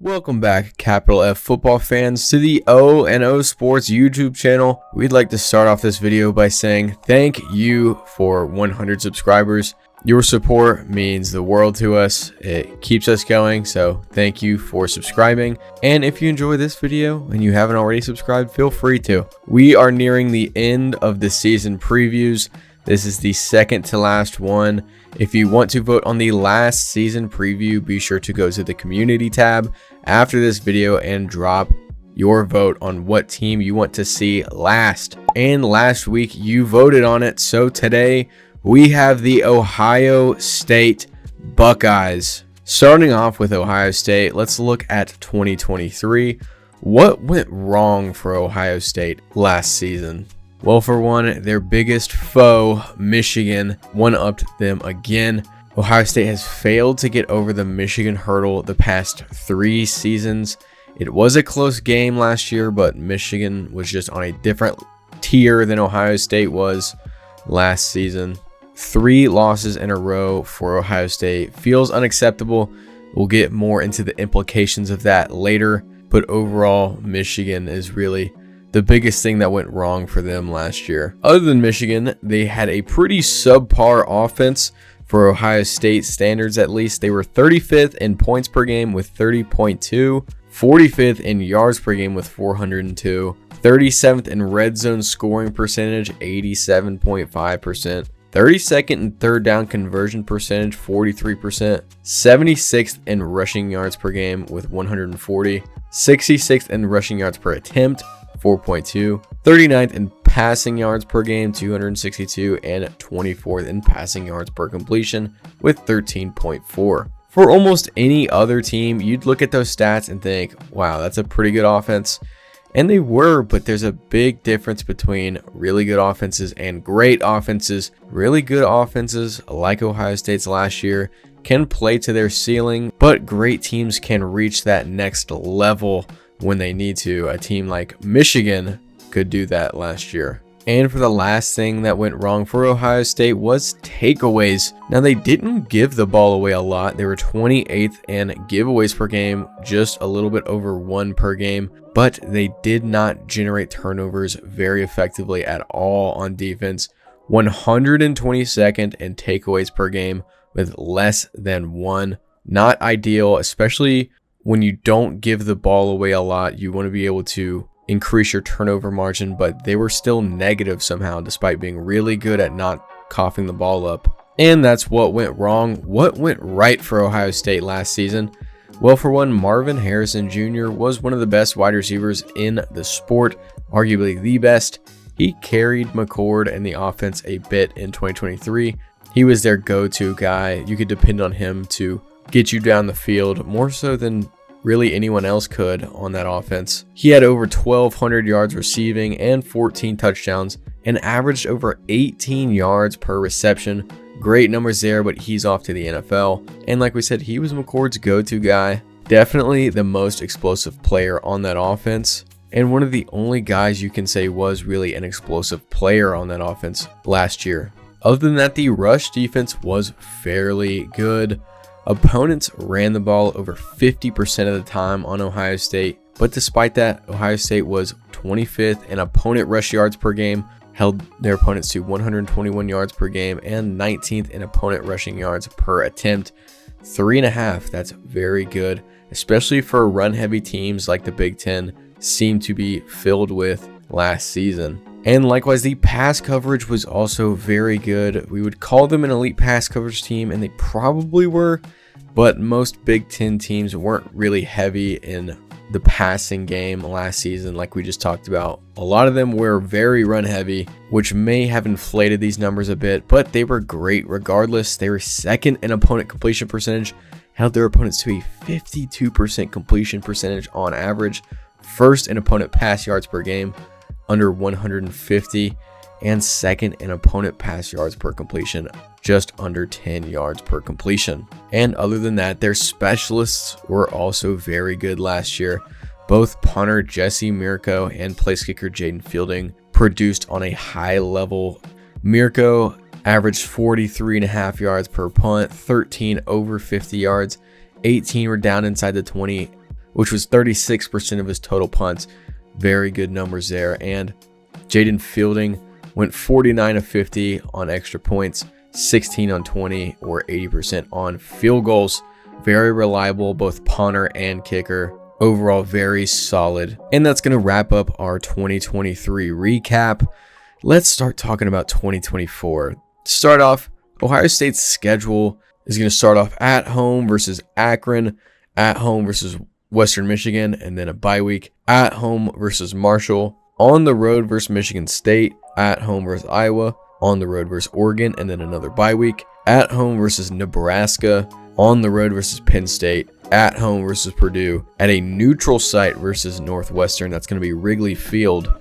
Welcome back, capital F football fans, to the O&O Sports YouTube channel. We'd like to start off this video by saying thank you for 100 subscribers. Your support means the world to us. It keeps us going, so thank you for subscribing. And if you enjoy this video and you haven't already subscribed, feel free to. We are nearing the end of the season previews. This is the second to last one. If you want to vote on the last season preview, be sure to go to the community tab after this video and drop your vote on what team you want to see last. And last week you voted on it, so today we have the Ohio State Buckeyes. Starting off with Ohio State, let's look at 2023. What went wrong for Ohio State last season? Well, for one, their biggest foe, Michigan, one-upped them again. Ohio State has failed to get over the Michigan hurdle the past 3 seasons. It was a close game last year, but Michigan was just on a different tier than Ohio State was last season. 3 losses in a row for Ohio State feels unacceptable. We'll get more into the implications of that later, but overall, Michigan is really the biggest thing that went wrong for them last year. Other than Michigan, they had a pretty subpar offense for Ohio State standards. At least they were 35th in points per game with 30.2, 45th in yards per game with 402, 37th in red zone scoring percentage, 87.5%, 32nd in third down conversion percentage, 43%, 76th in rushing yards per game with 140, 66th in rushing yards per attempt, 4.2, 39th in passing yards per game, 262, and 24th in passing yards per completion with 13.4. For almost any other team, you'd look at those stats and think, wow, that's a pretty good offense. And they were, but there's a big difference between really good offenses and great offenses. Really good offenses, like Ohio State's last year, can play to their ceiling, but great teams can reach that next level when they need to. A team like Michigan could do that last year. And for the last thing that went wrong for Ohio State was takeaways. Now, they didn't give the ball away a lot. They were 28th in giveaways per game, just a little bit over 1 per game, but they did not generate turnovers very effectively at all on defense. 122nd in takeaways per game with less than 1. Not ideal, especially when you don't give the ball away a lot. You want to be able to increase your turnover margin, but they were still negative somehow despite being really good at not coughing the ball up. And that's what went wrong. What went right for Ohio State last season? Well, for one, Marvin Harrison Jr. was one of the best wide receivers in the sport, arguably the best. He carried McCord and the offense a bit in 2023. He was their go-to guy. You could depend on him to get you down the field more so than really anyone else could on that offense. He had over 1,200 yards receiving and 14 touchdowns and averaged over 18 yards per reception. Great numbers there, but he's off to the NFL. And like we said, he was McCord's go-to guy. Definitely the most explosive player on that offense, and one of the only guys you can say was really an explosive player on that offense last year. Other than that, the rush defense was fairly good. Opponents ran the ball over 50% of the time on Ohio State, but despite that, Ohio State was 25th in opponent rush yards per game, held their opponents to 121 yards per game, and 19th in opponent rushing yards per attempt. 3.5, that's very good, especially for run-heavy teams like the Big Ten seem to be filled with last season. And likewise, the pass coverage was also very good. We would call them an elite pass coverage team, and they probably were, but most Big Ten teams weren't really heavy in the passing game last season, like we just talked about. A lot of them were very run heavy, which may have inflated these numbers a bit, but they were great regardless. They were second in opponent completion percentage, held their opponents to a 52% completion percentage on average, first in opponent pass yards per game, under 150, and second in opponent pass yards per completion, just under 10 yards per completion. And other than that, their specialists were also very good last year. Both punter Jesse Mirko and place kicker Jaden Fielding produced on a high level. Mirko averaged 43.5 yards per punt, 13 over 50 yards, 18 were down inside the 20, which was 36% of his total punts. Very good numbers there. And Jaden Fielding went 49 of 50 on extra points, 16 on 20, or 80% on field goals. Very reliable, both punter and kicker. Overall, very solid. And that's going to wrap up our 2023 recap. Let's start talking about 2024. To start off, Ohio State's schedule is going to start off at home versus Akron, at home versus Western Michigan, and then a bye week, at home versus Marshall, on the road versus Michigan State, at home versus Iowa, on the road versus Oregon, and then another bye week, at home versus Nebraska, on the road versus Penn State, at home versus Purdue, at a neutral site versus Northwestern, that's going to be Wrigley Field,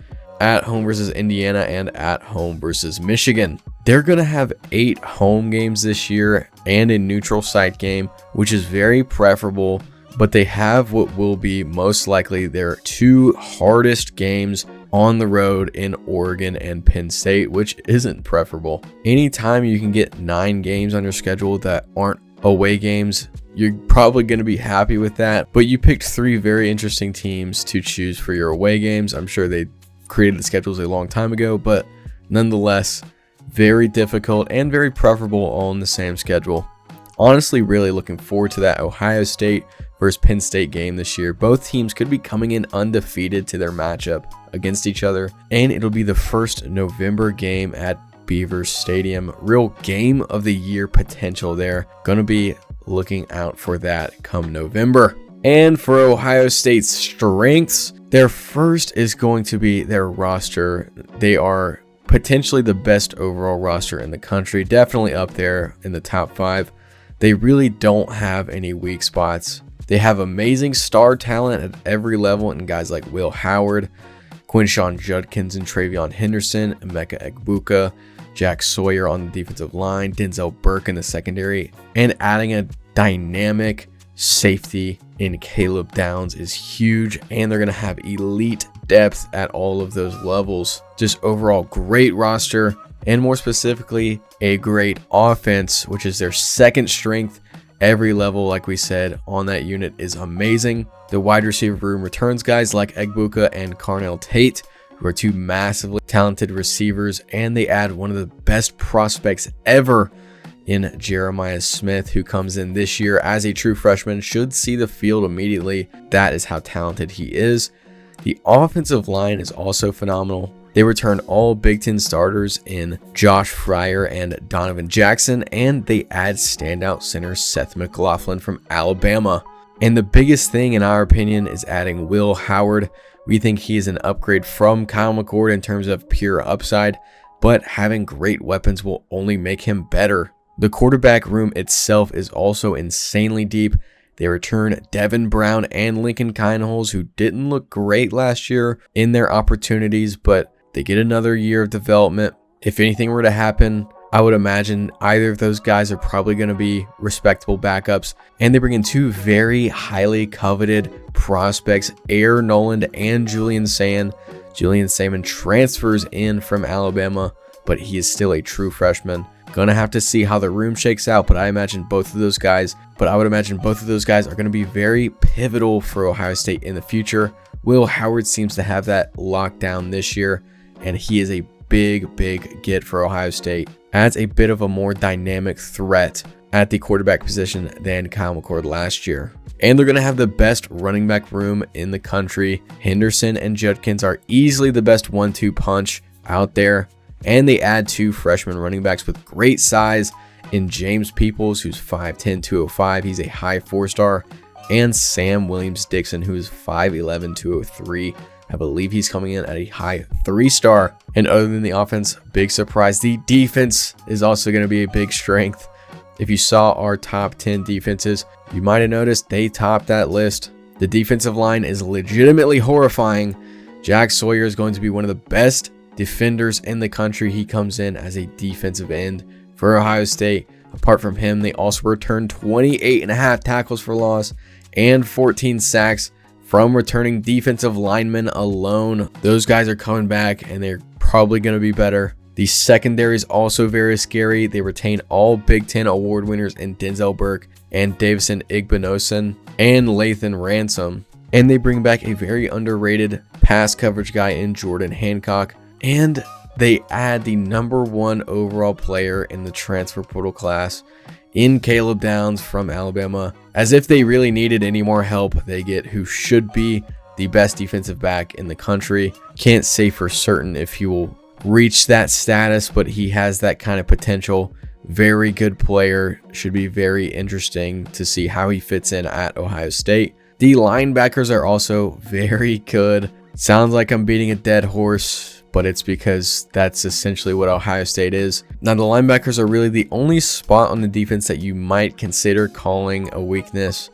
at home versus Indiana, and at home versus Michigan. They're going to have 8 home games this year and a neutral site game, which is very preferable, but they have what will be most likely their 2 hardest games on the road in Oregon and Penn State, which isn't preferable. Anytime you can get 9 games on your schedule that aren't away games, you're probably going to be happy with that. But you picked 3 very interesting teams to choose for your away games. I'm sure they created the schedules a long time ago, but nonetheless, very difficult and very preferable all in the same schedule. Honestly, really looking forward to that Ohio State versus Penn State game this year. Both teams could be coming in undefeated to their matchup against each other, and it'll be the first November game at Beavers Stadium. Real game of the year potential there. Gonna be looking out for that come November. And for Ohio State's strengths, their first is going to be their roster. They are potentially the best overall roster in the country, definitely up there in the top 5. They really don't have any weak spots. They have amazing star talent at every level in guys like Will Howard, Quinshon Judkins and Travion Henderson, Emeka Egbuka, Jack Sawyer on the defensive line, Denzel Burke in the secondary, and adding a dynamic safety in Caleb Downs is huge, and they're going to have elite depth at all of those levels. Just overall great roster, and more specifically, a great offense, which is their second strength. Every level, like we said, on that unit is amazing. The wide receiver room returns guys like Egbuka and Carnell Tate, who are 2 massively talented receivers, and they add one of the best prospects ever in Jeremiah Smith, who comes in this year as a true freshman, should see the field immediately. That is how talented he is. The offensive line is also phenomenal. They return all Big Ten starters in Josh Fryer and Donovan Jackson, and they add standout center Seth McLaughlin from Alabama. And the biggest thing, in our opinion, is adding Will Howard. We think he is an upgrade from Kyle McCord in terms of pure upside, but having great weapons will only make him better. The quarterback room itself is also insanely deep. They return Devin Brown and Lincoln Kienholz, who didn't look great last year in their opportunities, but they get another year of development. If anything were to happen, I would imagine either of those guys are probably going to be respectable backups. And they bring in 2 very highly coveted prospects, Air Noland and Julian Sayin. Julian Sayin transfers in from Alabama, but he is still a true freshman. Gonna have to see how the room shakes out, but I would imagine both of those guys are going to be very pivotal for Ohio State in the future. Will Howard seems to have that locked down this year, and he is a big get for Ohio State. Adds a bit of a more dynamic threat at the quarterback position than Kyle McCord last year. And they're going to have the best running back room in the country. Henderson and Judkins are easily the best 1-2 punch out there. And they add 2 freshman running backs with great size in James Peoples, who's 5'10", 205. He's a high 4-star. And Sam Williams-Dixon, who is 5'11", 203. I believe he's coming in at a high 3-star. And other than the offense, big surprise, the defense is also going to be a big strength. If you saw our top 10 defenses, you might have noticed they topped that list. The defensive line is legitimately horrifying. Jack Sawyer is going to be one of the best defenders in the country. He comes in as a defensive end for Ohio State. Apart from him, they also returned 28.5 tackles for loss and 14 sacks from returning defensive linemen alone. Those guys are coming back, and they're probably going to be better. The secondary is also very scary. They retain all Big Ten award winners in Denzel Burke and Davison Igbinosun and Lathan Ransom. And they bring back a very underrated pass coverage guy in Jordan Hancock. And they add the #1 overall player in the transfer portal class in Caleb Downs from Alabama. As if they really needed any more help, they get who should be the best defensive back in the country. Can't say for certain if he will reach that status, but he has that kind of potential. Very good player. Should be very interesting to see how he fits in at Ohio State. The linebackers are also very good. Sounds like I'm beating a dead horse, but it's because that's essentially what Ohio State is. Now, the linebackers are really the only spot on the defense that you might consider calling a weakness.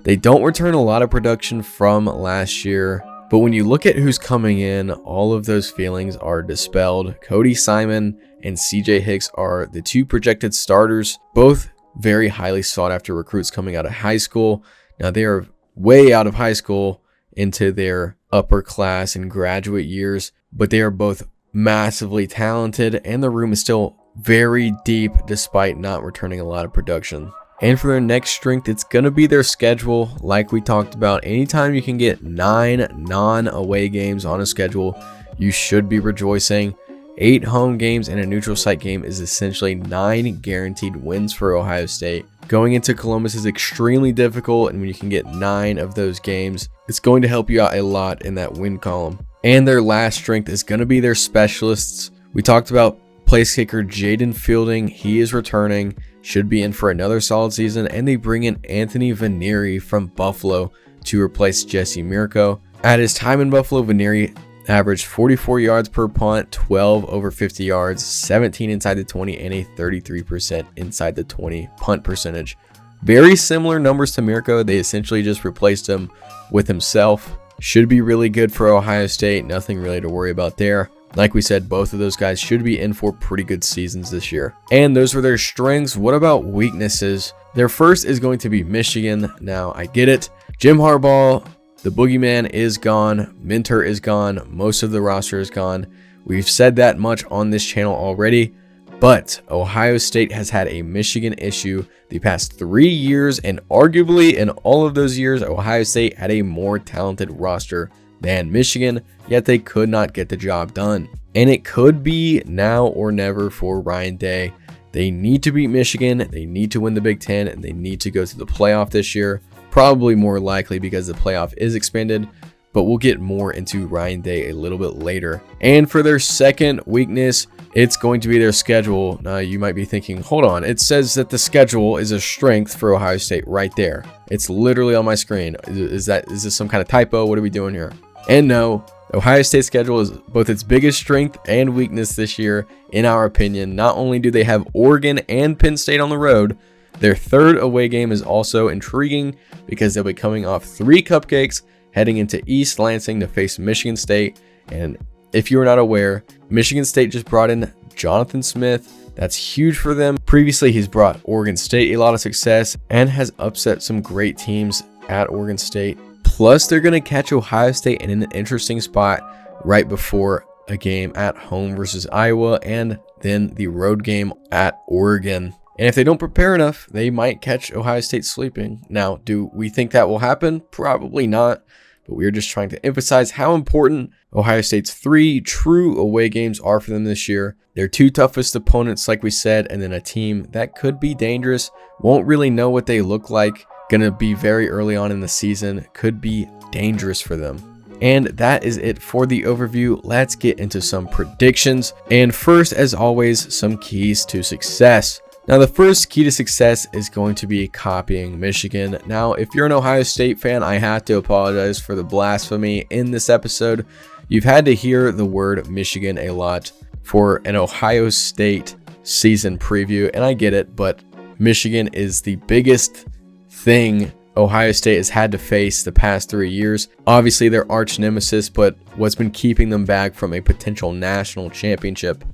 They don't return a lot of production from last year, but when you look at who's coming in, all of those feelings are dispelled. Cody Simon and CJ Hicks are the two projected starters, both very highly sought after recruits coming out of high school. Now, they are way out of high school into their upper class and graduate years, but they are both massively talented, and the room is still very deep despite not returning a lot of production. And for their next strength, it's going to be their schedule. Like we talked about, anytime you can get 9 non-away games on a schedule, you should be rejoicing. 8 home games and a neutral site game is essentially 9 guaranteed wins for Ohio State. Going into Columbus is extremely difficult, and when you can get 9 of those games, it's going to help you out a lot in that win column. And their last strength is going to be their specialists. We talked about place kicker Jaden Fielding. He is returning, should be in for another solid season, and they bring in Anthony Vanieri from Buffalo to replace Jesse Mirko. At his time in Buffalo, Vanieri averaged 44 yards per punt, 12 over 50 yards, 17 inside the 20, and a 33% inside the 20 punt percentage. Very similar numbers to Mirko. They essentially just replaced him with himself. Should be really good for Ohio State. Nothing really to worry about there. Like we said, both of those guys should be in for pretty good seasons this year. And those were their strengths. What about weaknesses? Their first is going to be Michigan. Now, I get it. Jim Harbaugh, the boogeyman, is gone. Minter is gone. Most of the roster is gone. We've said that much on this channel already. But Ohio State has had a Michigan issue the past 3 years, and arguably in all of those years, Ohio State had a more talented roster than Michigan, yet they could not get the job done. And it could be now or never for Ryan Day. They need to beat Michigan, they need to win the Big Ten, and they need to go to the playoff this year. Probably more likely because the playoff is expanded, but we'll get more into Ryan Day a little bit later. And for their second weakness, it's going to be their schedule. Now, you might be thinking, hold on, it says that the schedule is a strength for Ohio State right there. It's literally on my screen. Is this some kind of typo? What are we doing here? And no, Ohio State's schedule is both its biggest strength and weakness this year, in our opinion. Not only do they have Oregon and Penn State on the road, their third away game is also intriguing because they'll be coming off 3 cupcakes, heading into East Lansing to face Michigan State. And if you're not aware, Michigan State just brought in Jonathan Smith. That's huge for them. Previously, he's brought Oregon State a lot of success and has upset some great teams at Oregon State. Plus, they're going to catch Ohio State in an interesting spot right before a game at home versus Iowa, and then the road game at Oregon. And if they don't prepare enough, they might catch Ohio State sleeping. Now, do we think that will happen? Probably not. But we're just trying to emphasize how important Ohio State's 3 true away games are for them this year. Their 2 toughest opponents, like we said, and then a team that could be dangerous. Won't really know what they look like. Gonna be very early on in the season. Could be dangerous for them. And that is it for the overview. Let's get into some predictions. And first, as always, some keys to success. Now, the first key to success is going to be copying Michigan. Now, if you're an Ohio State fan, I have to apologize for the blasphemy in this episode. You've had to hear the word Michigan a lot for an Ohio State season preview, and I get it, but Michigan is the biggest thing Ohio State has had to face the past 3 years. Obviously, their arch nemesis, but what's been keeping them back from a potential national championship.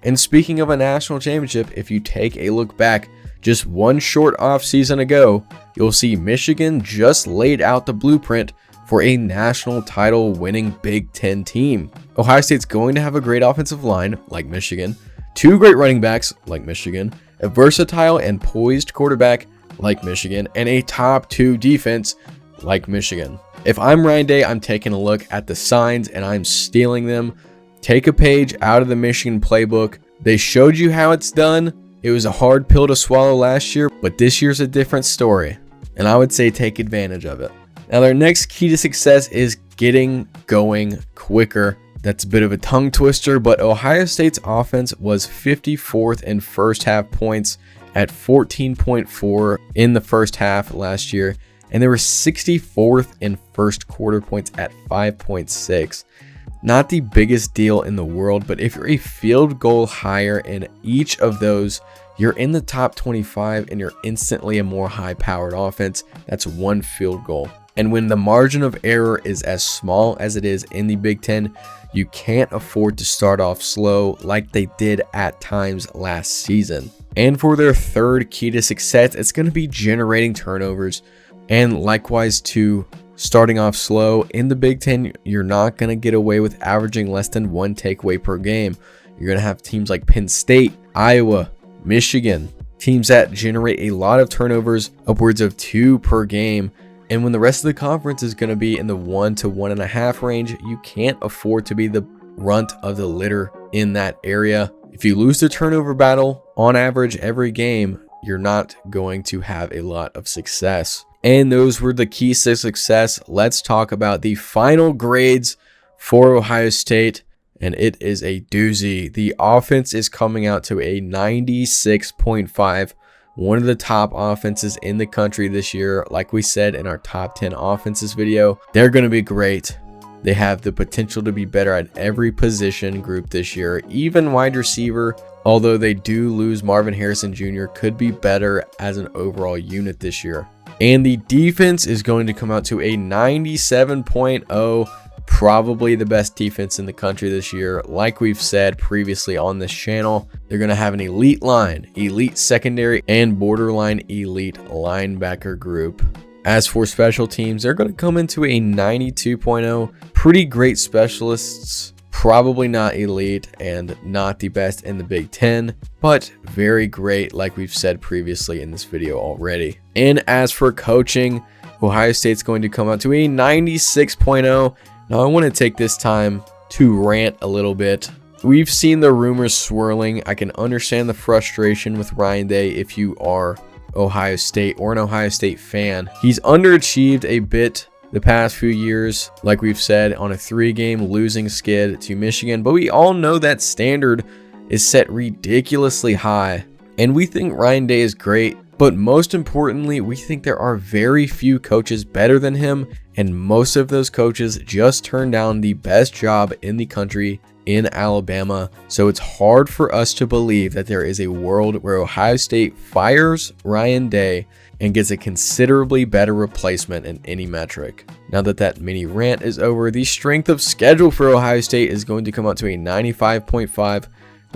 And speaking of a national championship, if you take a look back just one short off season ago, you'll see Michigan just laid out the blueprint for a national title winning Big Ten team. Ohio State's going to have a great offensive line, like Michigan, 2 great running backs, like Michigan, a versatile and poised quarterback, like Michigan, and a top 2 defense, like Michigan. If I'm Ryan Day, I'm taking a look at the signs and I'm stealing them. Take a page out of the Michigan playbook. They showed you how it's done. It was a hard pill to swallow last year, but this year's a different story. And I would say take advantage of it. Now, their next key to success is getting going quicker. That's a bit of a tongue twister, but Ohio State's offense was 54th in first half points at 14.4 in the first half last year. And they were 64th in first quarter points at 5.6. Not the biggest deal in the world, but if you're a field goal higher in each of those, you're in the top 25 and you're instantly a more high-powered offense. That's one field goal. And when the margin of error is as small as it is in the Big Ten, you can't afford to start off slow like they did at times last season. And for their third key to success, it's going to be generating turnovers. And likewise to starting off slow. In the Big Ten, you're not going to get away with averaging less than one takeaway per game. You're going to have teams like Penn State, Iowa, Michigan, teams that generate a lot of turnovers, upwards of 2 per game. And when the rest of the conference is going to be in the 1 to 1.5 range, you can't afford to be the runt of the litter in that area. If you lose the turnover battle on average every game, you're not going to have a lot of success. And those were the keys to success. Let's talk about the final grades for Ohio State. And it is a doozy. The offense is coming out to a 96.5. One of the top offenses in the country this year. Like we said in our top 10 offenses video, they're going to be great. They have the potential to be better at every position group this year. Even wide receiver, although they do lose Marvin Harrison Jr., could be better as an overall unit this year. And the defense is going to come out to a 97.0, probably the best defense in the country this year. Like we've said previously on this channel, they're going to have an elite line, elite secondary, and borderline elite linebacker group. As for special teams, they're going to come into a 92.0. Pretty great specialists. Probably not elite and not the best in the Big Ten, but very great like we've said previously in this video already. And as for coaching, Ohio State's going to come out to a 96.0. Now I want to take this time to rant a little bit. We've seen the rumors swirling. I can understand the frustration with Ryan Day if you are Ohio State or an Ohio State fan. He's underachieved a bit the past few years, like we've said, on a 3-game losing skid to Michigan, but we all know that standard is set ridiculously high, and we think Ryan Day is great, but most importantly, we think there are very few coaches better than him, and most of those coaches just turned down the best job in the country in Alabama, so it's hard for us to believe that there is a world where Ohio State fires Ryan Day and gets a considerably better replacement in any metric. Now that mini rant is over, the strength of schedule for Ohio State is going to come out to a 95.5.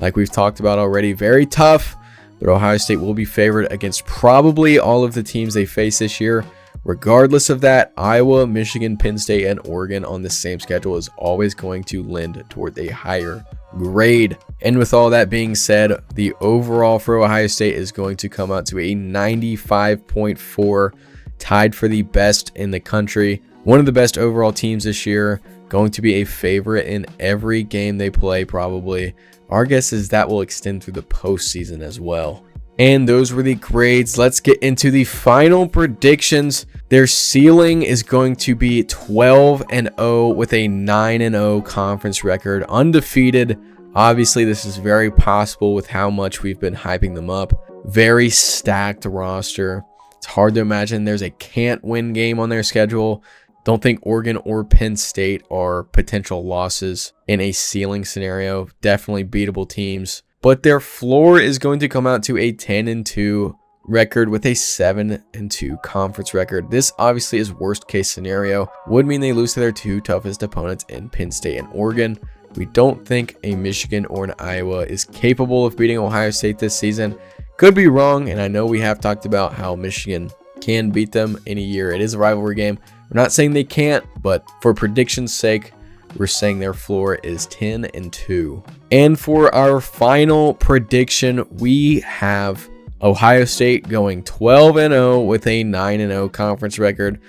Like we've talked about already, very tough, but Ohio State will be favored against probably all of the teams they face this year. Regardless of that, Iowa, Michigan, Penn State, and Oregon on the same schedule is always going to lend toward a higher grade. And with all that being said, the overall for Ohio State is going to come out to a 95.4, tied for the best in the country. One of the best overall teams this year, going to be a favorite in every game they play probably. Our guess is that will extend through the postseason as well. And those were the grades. Let's get into the final predictions. Their ceiling is going to be 12-0 with a 9-0 conference record, undefeated. Obviously, this is very possible with how much we've been hyping them up. Very stacked roster. It's hard to imagine there's a can't-win game on their schedule. Don't think Oregon or Penn State are potential losses in a ceiling scenario. Definitely beatable teams. But their floor is going to come out to a 10-2 record with a 7-2 conference record. This obviously is worst case scenario. Would mean they lose to their 2 toughest opponents in Penn State and Oregon. We don't think a Michigan or an Iowa is capable of beating Ohio State this season. Could be wrong, and I know we have talked about how Michigan can beat them in a year. It is a rivalry game. We're not saying they can't, but for prediction's sake, we're saying their floor is 10-2. And for our final prediction, we have Ohio State going 12-0 with a 9-0 conference record.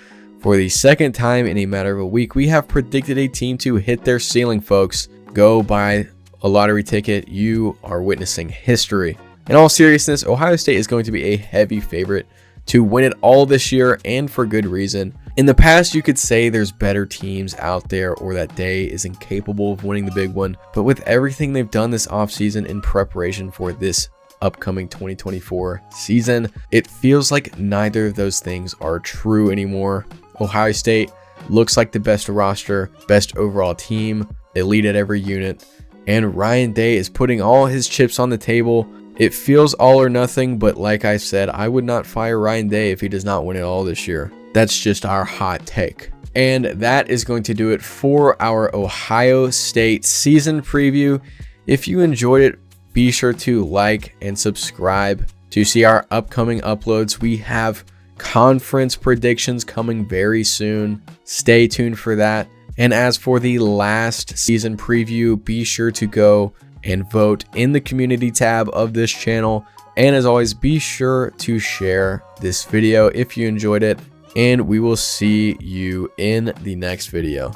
For the second time in a matter of a week, we have predicted a team to hit their ceiling, folks. Go buy a lottery ticket. You are witnessing history. In all seriousness, Ohio State is going to be a heavy favorite to win it all this year, and for good reason. In the past, you could say there's better teams out there or that Day is incapable of winning the big one, but with everything they've done this offseason in preparation for this upcoming 2024 season, it feels like neither of those things are true anymore. Ohio State looks like the best roster, best overall team, elite at every unit, and Ryan Day is putting all his chips on the table. It feels all or nothing, but like I said, I would not fire Ryan Day if he does not win it all this year. That's just our hot take. And that is going to do it for our Ohio State season preview. If you enjoyed it, be sure to like and subscribe to see our upcoming uploads. We have conference predictions coming very soon. Stay tuned for that. And as for the last season preview, be sure to go and vote in the community tab of this channel. And as always, be sure to share this video if you enjoyed it, and we will see you in the next video.